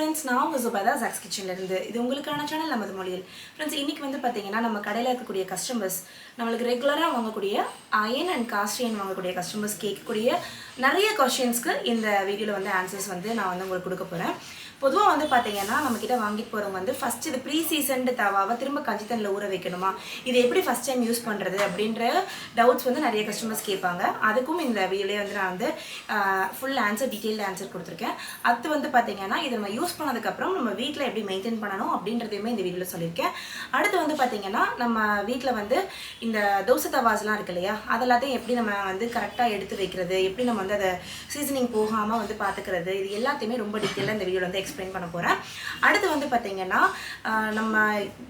friends, நான் உங்க Subhada zacs kitchen இருந்து இது உங்களுக்கான சேனல் நமது மொழியில். friends, இன்னைக்கு வந்து பாத்தீங்கன்னா நம்ம கடையில இருக்கக்கூடிய கஸ்டமர்ஸ் நமக்கு ரெகுலரா வாங்கக்கூடிய அயன் அண்ட் காஸ்ட் அயன் வாங்கக்கூடிய கஸ்டமர்ஸ் கேட்கக்கூடிய நிறைய क्वेश्चंसக்கு இந்த வீடியோல வந்து ஆன்சர்ஸ் வந்து நான் வந்து உங்களுக்கு கொடுக்க போறேன். பொதுவா வந்து பாத்தீங்கன்னா நம்ம கிட்ட வாங்கிட்டு போறவங்க வந்து ஃபர்ஸ்ட் இது ப்ரீ சீசன்ட் தவாவை திரும்ப கஞ்சி தண்ணில ஊற வைக்கணுமா, இது எப்படி ஃபர்ஸ்ட் டைம் யூஸ் பண்றது அப்படின்ற டவுட்ஸ் வந்து நிறைய கஸ்டமர்ஸ் கேட்பாங்க. அதுக்கும் இந்த வீடியோல வந்து நான் வந்து ஃபுல் ஆன்சர் டீடைல்ட் ஆன்சர் கொடுத்திருக்கேன். அது வந்து பாத்தீங்கன்னா இது நம்ம யூஸ் பண்ணதுக்கு அப்புறம் நம்ம வீட்ல எப்படி மெயின்டைன் பண்ணனும் அப்படின்றதையுமே இந்த வீடியோல சொல்லிருக்கேன். அடுத்து வந்து பாத்தீங்கன்னா நம்ம வீட்ல வந்து இந்த தோசை தவாஸ்லாம் இருக்கு இல்லையா, அதெல்லாத்தையும் எப்படி நம்ம வந்து கரெக்ட்டா எடுத்து வைக்கிறது, எப்படி நம்ம வந்து அத சீசனிங் போகாம வந்து பாத்துக்கிறது, இது எல்லாத்தையுமே ரொம்ப டீடைலா இந்த வீடியோல வந்து எக்ஸ்பிளைன் பண்ண போறேன். அடுத்து வந்து பாத்தீங்கன்னா நம்ம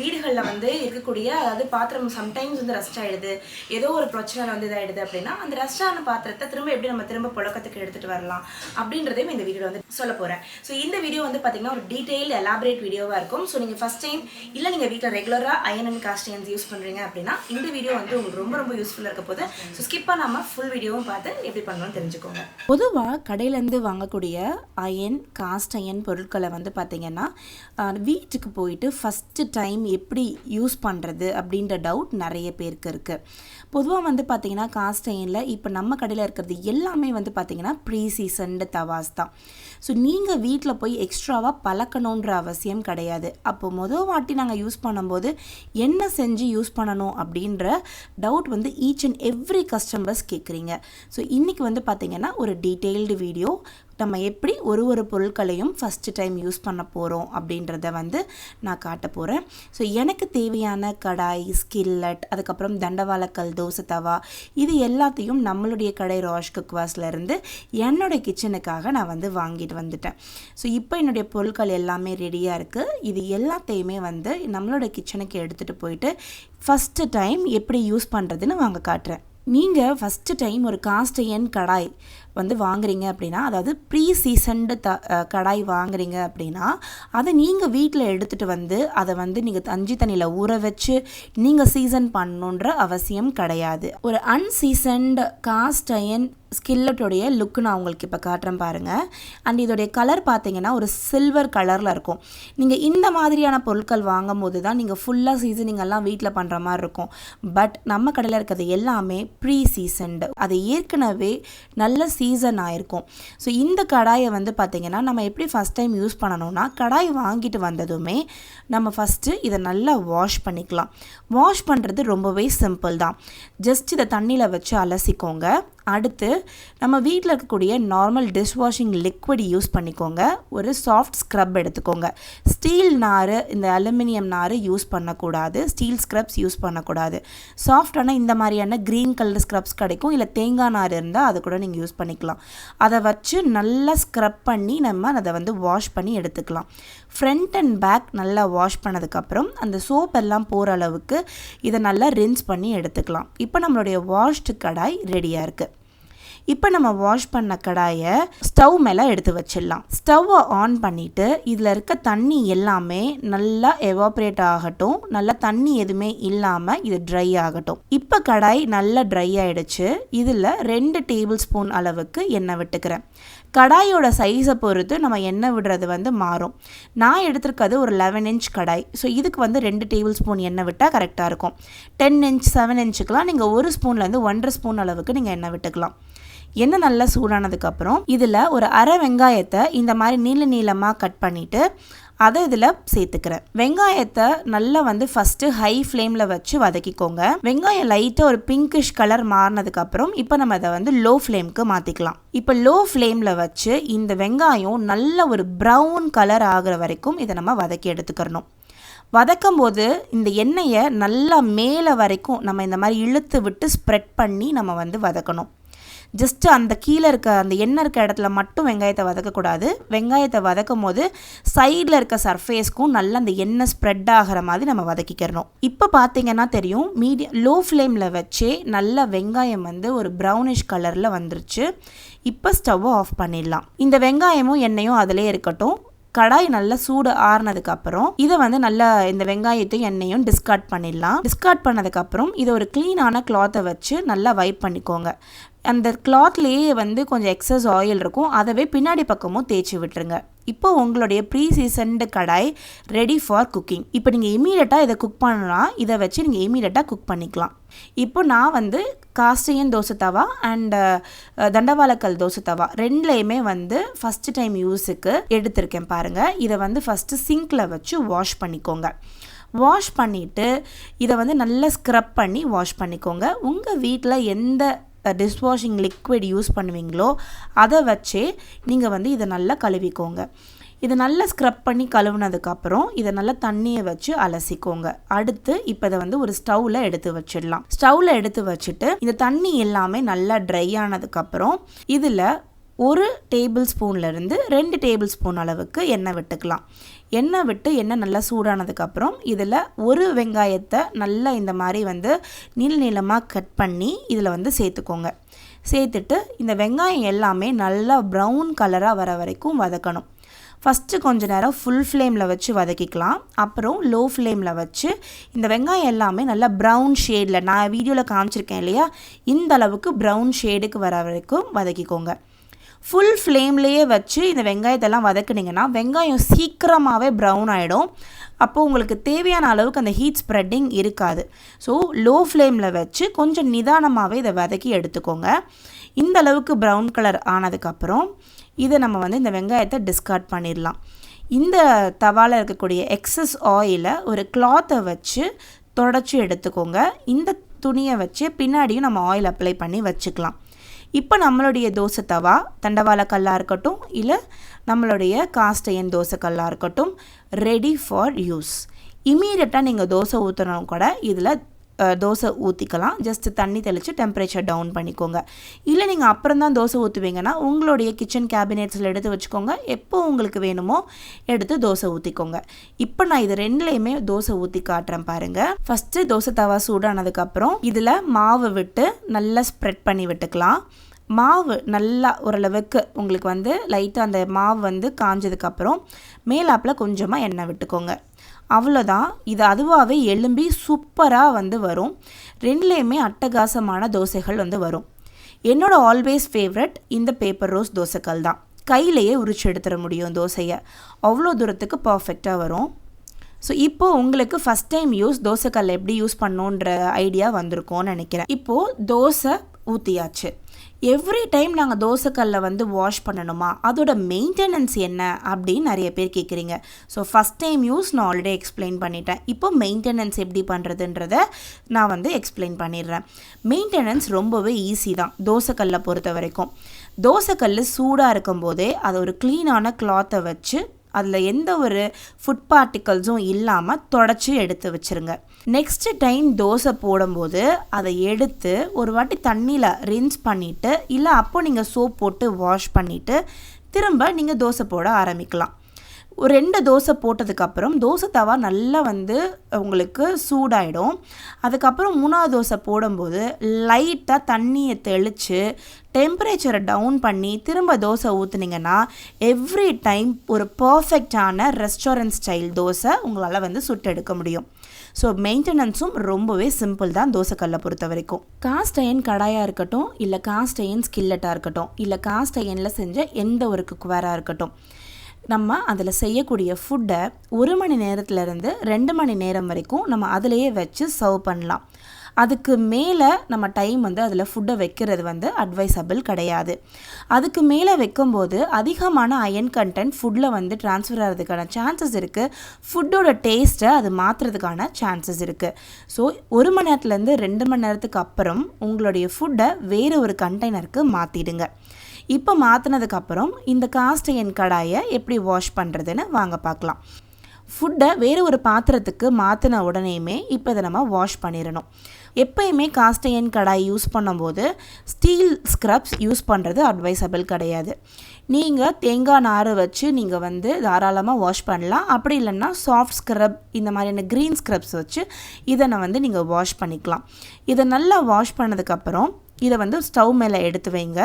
வீடுகள்ல வந்து இருக்கக்கூடிய அதாவது பாத்திரம் சம்டைம்ஸ் வந்து ரஸ்ட் ஆயிடுது, ஏதோ ஒரு பிரச்சனை வந்து இதாயிடுது அப்படின்னா அந்த ரஸ்டான பாத்திரத்தை எப்படி நம்ம திரும்ப புழக்கத்துக்கு எடுத்துட்டு வரலாம் அப்படின்றதையும் இந்த வீடியோல வந்து சொல்ல போறேன். ஸோ இந்த வீடியோ வந்து பாத்தீங்கன்னா ஒரு டீடைல் எலாபரேட் வீடியோவா இருக்கும். ஸோ நீங்க ஃபர்ஸ்ட் டைம் இல்ல நீங்க வீட்ல ரெகுலரா iron and cast irons use பண்றீங்க அப்படின்னா இந்த வீடியோ வந்து உங்களுக்கு ரொம்ப ரொம்ப யூஸ்ஃபுல்லா இருக்க போகுது. ஸோ ஸ்கிப் பண்ணாம ஃபுல் வீடியோவும் பார்த்து எப்படி பண்ணணும்னு தெரிஞ்சுக்கோங்க. பொதுவா கடையில இருந்து வாங்கக்கூடிய அயன் காஸ்ட் அயன் பொருட்களை வந்து பாத்தீங்கன்னா வீட்டுக்கு போயிட்டு ஃபர்ஸ்ட் டைம் எப்படி யூஸ் பண்றது அப்படின்ற டவுட் நிறைய பேருக்கு இருக்கு. பொதுவாக வந்து பார்த்தீங்கன்னா காஸ்ட் அயனில் இப்போ நம்ம கடையில் இருக்கிறது எல்லாமே வந்து பார்த்தீங்கன்னா ப்ரீ சீசன்டு தவாஸ் தான். ஸோ நீங்கள் வீட்டில் போய் எக்ஸ்ட்ராவாக பழக்கணுன்ற அவசியம் கிடையாது. அப்போ மொதல் வாட்டி நாங்கள் யூஸ் பண்ணும்போது என்ன செஞ்சு யூஸ் பண்ணணும் அப்படின்ற டவுட் வந்து ஈச் அண்ட் எவ்ரி கஸ்டமர்ஸ் கேட்குறீங்க. ஸோ இன்றைக்கி வந்து பார்த்தீங்கன்னா ஒரு டீட்டெயில்டு வீடியோ நம்ம எப்படி ஒரு பொருட்களையும் ஃபஸ்ட்டு டைம் யூஸ் பண்ண போகிறோம் அப்படின்றத வந்து நான் காட்ட போகிறேன். ஸோ எனக்கு தேவையான கடாய், ஸ்கில்லட், அதுக்கப்புறம் தண்டவாளக்கல், தோசை தவா, இது எல்லாத்தையும் நம்மளுடைய கடை ராஷ் குக்வாஸ்லேருந்து என்னோடய கிச்சனுக்காக நான் வந்து வாங்கிட்டு வந்துட்டேன். ஸோ இப்போ என்னுடைய பொருட்கள் எல்லாமே ரெடியாக இருக்குது. இது எல்லாத்தையுமே வந்து நம்மளோட கிச்சனுக்கு எடுத்துகிட்டு போயிட்டு ஃபஸ்ட்டு டைம் எப்படி யூஸ் பண்ணுறதுன்னு வாங்க காட்டுறேன். நீங்கள் ஃபஸ்ட்டு டைம் ஒரு காஸ்ட் அயன் கடாய் வந்து வாங்குறீங்க அப்படின்னா, அதாவது ப்ரீ சீசன்டு கடாய் வாங்குறீங்க அப்படின்னா அதை நீங்கள் வீட்டில் எடுத்துகிட்டு வந்து அதை வந்து நீங்கள் கஞ்சி தண்ணியில் ஊற வச்சு நீங்கள் சீசன் பண்ணணுன்ற அவசியம் கிடையாது. ஒரு அன்சீசன்டு காஸ்ட் அயன் ஸ்கில்லட்டோடைய லுக்கு நான் உங்களுக்கு இப்போ காட்டுறேன் பாருங்கள். அண்ட் இதோடைய கலர் பார்த்தீங்கன்னா ஒரு சில்வர் கலரில் இருக்கும். நீங்கள் இந்த மாதிரியான பொருட்கள் வாங்கும் போது தான் நீங்கள் ஃபுல்லாக சீசனிங் எல்லாம் வீட்டில் பண்ணுற மாதிரி இருக்கும். பட் நம்ம கடையில் இருக்கிறது எல்லாமே ப்ரீ சீசன்டு, அது ஏற்கனவே நல்ல சீசன் ஆயிருக்கும். ஸோ இந்த கடாயை வந்து பார்த்திங்கன்னா நம்ம எப்படி ஃபஸ்ட் டைம் யூஸ் பண்ணணும்னா, கடாய் வாங்கிட்டு வந்ததுமே நம்ம ஃபஸ்ட்டு இதை நல்லா வாஷ் பண்ணிக்கலாம். வாஷ் பண்ணுறது ரொம்பவே சிம்பிள் தான். ஜஸ்ட் இதை தண்ணியில் வச்சு அலசிக்கோங்க. அடுத்து நம்ம வீட்டில் இருக்கக்கூடிய normal dish washing liquid use பண்ணிக்கோங்க. ஒரு சாஃப்ட் ஸ்க்ரப் எடுத்துக்கோங்க. ஸ்டீல் நார், இந்த அலுமினியம் நார் யூஸ் பண்ணக்கூடாது. ஸ்டீல் ஸ்க்ரப்ஸ் யூஸ் பண்ணக்கூடாது. சாஃப்டான இந்த மாதிரியான க்ரீன் கலர் ஸ்க்ரப்ஸ் கிடைக்கும். இல்லை தேங்காய் நார் இருந்தால் அது கூட நீங்கள் யூஸ் பண்ணிக்கலாம். அதை வச்சு நல்லா ஸ்க்ரப் பண்ணி நம்ம அதை வந்து வாஷ் பண்ணி எடுத்துக்கலாம். ஃப்ரண்ட் அண்ட் பேக் நல்லா வாஷ் பண்ணதுக்கப்புறம் அந்த சோப் எல்லாம் போகிற அளவுக்கு இதை நல்லா ரின்ஸ் பண்ணி எடுத்துக்கலாம். இப்போ நம்மளுடைய வாஷ்டு கடாய் ரெடியாக இருக்குது. இப்போ நம்ம வாஷ் பண்ண கடாயை ஸ்டவ் மேலே எடுத்து வச்சிடலாம். ஸ்டவ்வை ஆன் பண்ணிவிட்டு இதில் இருக்க தண்ணி எல்லாமே நல்லா எவாப்ரேட் ஆகட்டும். நல்லா தண்ணி எதுவுமே இல்லாமல் இது ட்ரை ஆகட்டும். இப்போ கடாய் நல்லா ட்ரை ஆகிடுச்சு. இதில் 2 டேபிள் ஸ்பூன் அளவுக்கு எண்ணெய் விட்டுக்கிறேன். கடாயோட சைஸை பொறுத்து நம்ம எண்ணெய் விடுறது வந்து மாறும். நான் எடுத்துருக்கிறது ஒரு 11 இன்ச் கடாய். ஸோ இதுக்கு வந்து 2 டேபிள் ஸ்பூன் எண்ணெய் விட்டால் கரெக்டாக இருக்கும். 10 இன்ச் 7 இன்ச்சுக்கெலாம் நீங்கள் 1 ஸ்பூன்லேருந்து 1.5 ஸ்பூன் அளவுக்கு நீங்கள் எண்ணெய் விட்டுக்கலாம். எண்ணெய் நல்லா சூடானதுக்கப்புறம் இதில் ஒரு அரை வெங்காயத்தை இந்த மாதிரி நீளமாக கட் பண்ணிவிட்டு அதை இதில் சேர்த்துக்கிறேன். வெங்காயத்தை நல்லா வந்து ஃபஸ்ட்டு ஹை ஃப்ளேமில் வச்சு வதக்கிக்கோங்க. வெங்காயம் லைட்டாக ஒரு பிங்கிஷ் கலர் மாறினதுக்கப்புறம் இப்போ நம்ம அதை வந்து லோ ஃப்ளேமுக்கு மாற்றிக்கலாம். இப்போ லோ ஃப்ளேமில் வச்சு இந்த வெங்காயம் நல்ல ஒரு ப்ரௌன் கலர் ஆகிற வரைக்கும் இதை நம்ம வதக்கி எடுத்துக்கிறணும். வதக்கும் போது இந்த எண்ணெயை நல்லா மேலே வரைக்கும் நம்ம இந்த மாதிரி இழுத்து விட்டு ஸ்ப்ரெட் பண்ணி நம்ம வந்து வதக்கணும். ஜஸ்ட்டு அந்த கீழே இருக்க அந்த எண்ணெய் இருக்க இடத்துல மட்டும் வெங்காயத்தை வதக்கக்கூடாது. வெங்காயத்தை வதக்கும் போது சைடில் இருக்க சர்ஃபேஸ்க்கும் நல்லா அந்த எண்ணெய் ஸ்ப்ரெட் ஆகிற மாதிரி நம்ம வதக்கிக்கிறணும். இப்போ பார்த்தீங்கன்னா தெரியும், லோ ஃப்ளேமில் வச்சே நல்லா வெங்காயம் வந்து ஒரு ப்ரௌனிஷ் கலரில் வந்துருச்சு. இப்போ ஸ்டவ்வை ஆஃப் பண்ணிடலாம். இந்த வெங்காயமும் எண்ணெயும் அதிலே இருக்கட்டும். கடாய் நல்லா சூடு ஆறுனதுக்கப்புறம் இதை வந்து நல்லா இந்த வெங்காயத்தையும் எண்ணெயும் டிஸ்கார்ட் பண்ணிடலாம். டிஸ்கார்ட் பண்ணதுக்கப்புறம் இதை ஒரு க்ளீனான கிளாத்தை வச்சு நல்லா வைப் பண்ணிக்கோங்க. அந்த கிளாத்லேயே வந்து கொஞ்சம் எக்ஸஸ் ஆயில் இருக்கும், அதவே பின்னாடி பக்கமும் தேய்ச்சி விட்டுருங்க. இப்போ உங்களுடைய pre seasoned kadai ready for cooking. இப்போ நீங்கள் இமீடியட்டாக இதை குக் பண்ணலாம், இதை வச்சு நீங்கள் இமீடியட்டாக குக் பண்ணிக்கலாம். இப்போ நான் வந்து காஸ்டியன் தோசை தவா அண்ட் தண்டவாளக்கல் தோசை தவா ரெண்டுலேயுமே வந்து ஃபஸ்ட்டு டைம் யூஸுக்கு எடுத்திருக்கேன் பாருங்கள். இதை வந்து ஃபஸ்ட்டு சிங்கில் வச்சு வாஷ் பண்ணிக்கோங்க. வாஷ் பண்ணிவிட்டு இதை வந்து நல்லா ஸ்க்ரப் பண்ணி வாஷ் பண்ணிக்கோங்க. உங்கள் வீட்டில் எந்த டிஷ்வாஷிங் லிக்விட் யூஸ் பண்ணுவீங்களோ அதை வச்சே நீங்கள் வந்து இதை நல்லா கழுவிக்கோங்க. இதை நல்லா ஸ்க்ரப் பண்ணி கழுவுனதுக்கப்புறம் இதை நல்லா தண்ணியை வச்சு அலசிக்கோங்க. அடுத்து இப்போ இதை வந்து ஒரு ஸ்டவ்வில் எடுத்து வச்சிடலாம். ஸ்டவ்வில் எடுத்து வச்சுட்டு இந்த தண்ணி எல்லாமே நல்லா ட்ரை ஆனதுக்கப்புறம் இதில் 1 டேபிள் ஸ்பூன்லேருந்து 2 டேபிள் ஸ்பூன் அளவுக்கு எண்ணெய் விட்டுக்கலாம். எண்ணெய் விட்டு எண்ணெய் நல்லா சூடானதுக்கப்புறம் இதில் ஒரு வெங்காயத்தை நல்லா இந்த மாதிரி வந்து நீளமாக கட் பண்ணி இதில் வந்து சேர்த்துக்கோங்க. சேர்த்துட்டு இந்த வெங்காயம் எல்லாமே நல்லா ப்ரௌன் கலராக வர வரைக்கும் வதக்கணும். ஃபஸ்ட்டு கொஞ்ச நேரம் ஃபுல் ஃப்ளேமில் வச்சு வதக்கிக்கலாம். அப்புறம் லோ ஃப்ளேமில் வச்சு இந்த வெங்காயம் எல்லாமே நல்லா ப்ரௌன் ஷேடில், நான் வீடியோவில் காமிச்சிருக்கேன் இல்லையா, இந்த அளவுக்கு ப்ரௌன் ஷேடுக்கு வர வரைக்கும் வதக்கிக்கோங்க. ஃபுல் ஃப்ளேம்லேயே வச்சு இந்த வெங்காயத்தெல்லாம் வதக்குனிங்கன்னா வெங்காயம் சீக்கிரமாகவே ப்ரௌன் ஆகிடும். அப்போது உங்களுக்கு தேவையான அளவுக்கு அந்த ஹீட் ஸ்ப்ரெட்டிங் இருக்காது. ஸோ லோ ஃப்ளேமில் வச்சு கொஞ்சம் நிதானமாகவே இதை வதக்கி எடுத்துக்கோங்க. இந்த அளவுக்கு ப்ரௌன் கலர் ஆனதுக்கப்புறம் இதை நம்ம வந்து இந்த வெங்காயத்தை டிஸ்கார்ட் பண்ணிடலாம். இந்த தவாவில் இருக்கக்கூடிய எக்ஸஸ் ஆயிலை ஒரு கிளாத்தை வச்சு தொடச்சி எடுத்துக்கோங்க. இந்த துணியை வச்சு பின்னாடியும் நம்ம ஆயில் அப்ளை பண்ணி வச்சுக்கலாம். இப்போ நம்மளுடைய தோசை தவா தண்டவாளக்கல்லாக இருக்கட்டும் இல்லை நம்மளுடைய காஸ்ட் அயர்ன் தோசை கல்லாக இருக்கட்டும் ரெடி ஃபார் யூஸ். இமீடியட்டாக நீங்கள் தோசை ஊற்றணும் கூட இதில் தோசை ஊற்றிக்கலாம். ஜஸ்ட் தண்ணி தெளித்து டெம்பரேச்சர் டவுன் பண்ணிக்கோங்க. இல்லை நீங்கள் அப்புறம் தான் தோசை ஊற்றுவீங்கன்னா உங்களுடைய கிச்சன் கேபினெட்ஸில் எடுத்து வச்சுக்கோங்க. எப்போ உங்களுக்கு வேணுமோ எடுத்து தோசை ஊற்றிக்கோங்க. இப்போ நான் இது ரெண்டுலேயுமே தோசை ஊற்றி காட்டுறேன் பாருங்கள். ஃபஸ்ட்டு தோசை தவா சூடானதுக்கப்புறம் இதில் மாவு விட்டு நல்லா ஸ்ப்ரெட் பண்ணி விட்டுக்கலாம். மாவு நல்லா ஓரளவுக்கு உங்களுக்கு வந்து லைட்டாக அந்த மாவு வந்து காஞ்சதுக்கப்புறம் மேலாப்பில் கொஞ்சமாக எண்ணெய் விட்டுக்கோங்க. அவ்வளோதான். இது அதுவாகவே எலும்பி சூப்பராக வந்து வரும். ரெண்டுலேயுமே அட்டகாசமான தோசைகள் வந்து வரும். என்னோட ஆல்வேஸ் ஃபேவரட் இந்த பேப்பர் ரோஸ்ட் தோசைக்கல் தான். கையிலையே உரிச்சு எடுத்துட முடியும் தோசையை, அவ்வளோ தூரத்துக்கு பர்ஃபெக்டாக வரும். ஸோ இப்போது உங்களுக்கு ஃபஸ்ட் டைம் தோசைக்கல் எப்படி யூஸ் பண்ணணுன்ற ஐடியா வந்திருக்கோன்னு நினைக்கிறேன். இப்போது தோசை ஊற்றியாச்சு. எவ்ரி டைம் நாங்கள் தோசைக்கல்லை வந்து வாஷ் பண்ணணுமா, அதோட மெயின்டெனன்ஸ் என்ன அப்படின்னு நிறைய பேர் கேட்குறீங்க. ஸோ ஃபஸ்ட் டைம் யூஸ் நான் ஆல்ரெடி எக்ஸ்பிளைன் பண்ணிட்டேன். இப்போ மெயின்டெனன்ஸ் எப்படி பண்ணுறதுன்றத நான் வந்து எக்ஸ்பிளைன் பண்ணிடுறேன். மெயின்டெனன்ஸ் ரொம்பவே ஈஸி தான் தோசைக்கல்லை பொறுத்த வரைக்கும். தோசைக்கல் சூடாக இருக்கும்போதே அதை ஒரு க்ளீனான கிளாத்தை வச்சு அதில் எந்த ஒரு ஃபுட் பார்ட்டிகல்ஸும் இல்லாமல் தொடச்சி எடுத்து வச்சுருங்க. நெக்ஸ்ட்டு டைம் தோசை போடும்போது அதை எடுத்து ஒரு வாட்டி தண்ணியில் ரின்ஸ் பண்ணிவிட்டு இல்லை அப்போ நீங்கள் சோப் போட்டு வாஷ் பண்ணிவிட்டு திரும்ப நீங்கள் தோசை போட ஆரம்பிக்கலாம். ஒரு 2 தோசை போட்டதுக்கப்புறம் தோசை தவா நல்லா வந்து உங்களுக்கு சூடாயிடும். அதுக்கப்புறம் 3ஆவது தோசை போடும்போது லைட்டாக தண்ணியை தெளித்து டெம்பரேச்சரை டவுன் பண்ணி திரும்ப தோசை ஊற்றுனீங்கன்னா எவ்ரி டைம் ஒரு பர்ஃபெக்டான ரெஸ்டாரண்ட் ஸ்டைல் தோசை உங்களால் வந்து சுட்டு எடுக்க முடியும். ஸோ மெயின்டெனன்ஸும் ரொம்பவே சிம்பிள் தான் தோசைக்கல்லை பொறுத்த வரைக்கும். காஸ்ட் அயர்ன் கடாயாக இருக்கட்டும் இல்லை காஸ்ட் அயர்ன் ஸ்கில்லட்டாக இருக்கட்டும் இல்லை காஸ்ட் அயர்னில் செஞ்ச எந்த ஒரு குக்வேராக இருக்கட்டும், நம்ம அதில் செய்யக்கூடிய ஃபுட்டை 1 மணி நேரத்துலேருந்து 2 மணி நேரம் வரைக்கும் நம்ம அதிலையே வச்சு சர்வ் பண்ணலாம். அதுக்கு மேலே நம்ம டைம் வந்து அதில் ஃபுட்டை வைக்கிறது வந்து அட்வைசபிள் கிடையாது. அதுக்கு மேலே வைக்கும்போது அதிகமான அயன் கண்டென்ட் ஃபுட்டில் வந்து ட்ரான்ஸ்ஃபர் ஆகிறதுக்கான சான்சஸ் இருக்குது. ஃபுட்டோட டேஸ்ட்டை அது மாற்றுறதுக்கான சான்சஸ் இருக்குது. ஸோ 1 மணி நேரத்துலேருந்து 2 மணி நேரத்துக்கு அப்புறம் உங்களுடைய ஃபுட்டை வேறு ஒரு கண்டெய்னருக்கு மாற்றிடுங்க. இப்போ மாற்றினதுக்கப்புறம் இந்த காஸ்ட் அயர்ன் கடாயை எப்படி வாஷ் பண்ணுறதுன்னு வாங்க பார்க்கலாம். ஃபுட்டை வேறு ஒரு பாத்திரத்துக்கு மாற்றின உடனேயுமே இப்போ இதை நம்ம வாஷ் பண்ணிடணும். எப்போயுமே காஸ்ட் அயர்ன் கடாய் யூஸ் பண்ணும்போது ஸ்டீல் ஸ்க்ரப்ஸ் யூஸ் பண்ணுறது அட்வைசபிள் கிடையாது. நீங்கள் தேங்காய் நார் வச்சு நீங்கள் வந்து தாராளமாக வாஷ் பண்ணலாம். அப்படி இல்லைன்னா சாஃப்ட் ஸ்க்ரப் இந்த மாதிரியான க்ரீன் ஸ்க்ரப்ஸ் வச்சு இதை வந்து நீங்கள் வாஷ் பண்ணிக்கலாம். இதை நல்லா வாஷ் பண்ணதுக்கப்புறம் இதை வந்து ஸ்டவ் மேலே எடுத்து வைங்க.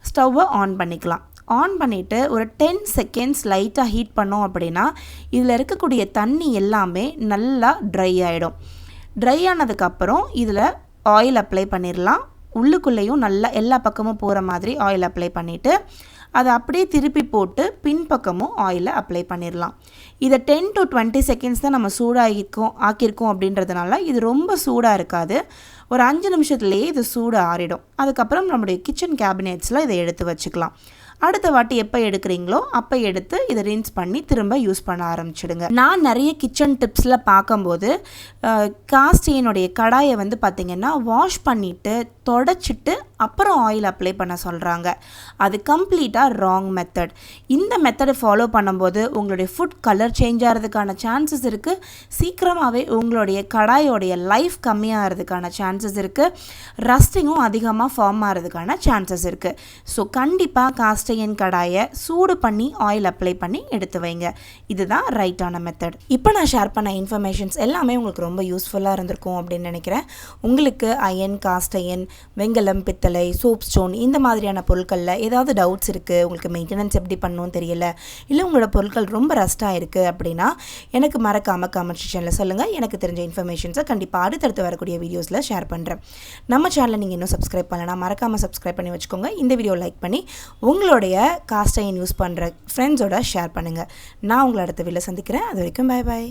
ஸ்டவ்வை ஆன் பண்ணிக்கலாம். ஆன் பண்ணிவிட்டு ஒரு 10 செகண்ட்ஸ் லைட்டாக ஹீட் பண்ணோம் அப்படின்னா இதில் இருக்கக்கூடிய தண்ணி எல்லாமே நல்லா ட்ரை ஆகிடும். ட்ரை ஆனதுக்கப்புறம் இதில் ஆயில் அப்ளை பண்ணிடலாம். உள்ளுக்குள்ளேயும் நல்லா எல்லா பக்கமும் போகிற மாதிரி ஆயில் அப்ளை பண்ணிவிட்டு அதை அப்படியே திருப்பி போட்டு பின்பக்கமும் ஆயிலை அப்ளை பண்ணிடலாம். இதை 10 to 20 செகண்ட்ஸ் தான் நம்ம ஆக்கியிருக்கோம் அப்படின்றதுனால இது ரொம்ப சூடாக இருக்காது. ஒரு 5 நிமிஷத்துலேயே இது சூடு ஆறிடும். அதுக்கப்புறம் நம்முடைய கிச்சன் கேபினெட்ஸில் இதை எடுத்து வச்சுக்கலாம். அடுத்த வாட்டி எப்போ எடுக்கிறீங்களோ அப்போ எடுத்து இதை ரின்ஸ் பண்ணி திரும்ப யூஸ் பண்ண ஆரம்பிச்சிடுங்க. நான் நிறைய கிச்சன் டிப்ஸில் பார்க்கும்போது காஸ்டினுடைய கடாயை வந்து பார்த்திங்கன்னா வாஷ் பண்ணிவிட்டு தொடச்சிட்டு அப்புறம் ஆயில் அப்ளை பண்ண சொல்கிறாங்க. அது கம்ப்ளீட்டாக ராங் மெத்தட். இந்த மெத்தடை ஃபாலோ பண்ணும்போது உங்களுடைய ஃபுட் கலர் சேஞ்ச் ஆகிறதுக்கான சான்சஸ் இருக்குது. சீக்கிரமாகவே உங்களுடைய கடாயோடைய லைஃப் கம்மியாகிறதுக்கான சான்சஸ் இருக்குது. ரஸ்டிங்கும் அதிகமாக ஃபார்ம் ஆகிறதுக்கான சான்சஸ் இருக்குது. ஸோ கண்டிப்பாக காஸ்டையன் கடாயை சூடு பண்ணி ஆயில் அப்ளை பண்ணி எடுத்து வைங்க. இதுதான் ரைட்டான மெத்தட். இப்போ நான் ஷேர் பண்ண இன்ஃபர்மேஷன்ஸ் எல்லாமே உங்களுக்கு ரொம்ப யூஸ்ஃபுல்லாக இருந்திருக்கும் அப்படின்னு நினைக்கிறேன். உங்களுக்கு அயன், காஸ்டையன், வெங்கலம், பித்தளை, சோப் ஸ்டோன் இந்த மாதிரியான பொருட்களில் ஏதாவது டவுட்ஸ் இருக்குது, உங்களுக்கு மெயின்டெனன்ஸ் எப்படி பண்ணணும்னு தெரியல, இல்லை உங்களோட பொருட்கள் ரொம்ப ரஸ்ட்டாக இருக்குது அப்படின்னா எனக்கு மறக்காமல் கமெண்ட் செக்ஷனில் சொல்லுங்கள். எனக்கு தெரிஞ்ச இன்ஃபர்மேஷன்ஸை கண்டிப்பாக அடுத்தடுத்து வரக்கூடிய வீடியோஸில் ஷேர் பண்ணுறேன். நம்ம சேனலை நீங்கள் இன்னும் சப்ஸ்கிரைப் பண்ணலன்னா மறக்காமல் சப்ஸ்கிரைப் பண்ணி வச்சுக்கோங்க. இந்த வீடியோ லைக் பண்ணி உங்களுடைய காஸ்டைன் யூஸ் பண்ணுற ஃப்ரெண்ட்ஸோட ஷேர் பண்ணுங்கள். நான் உங்களை அடுத்த வீடியோவில் சந்திக்கிறேன். அது வரைக்கும் பாய் பாய்.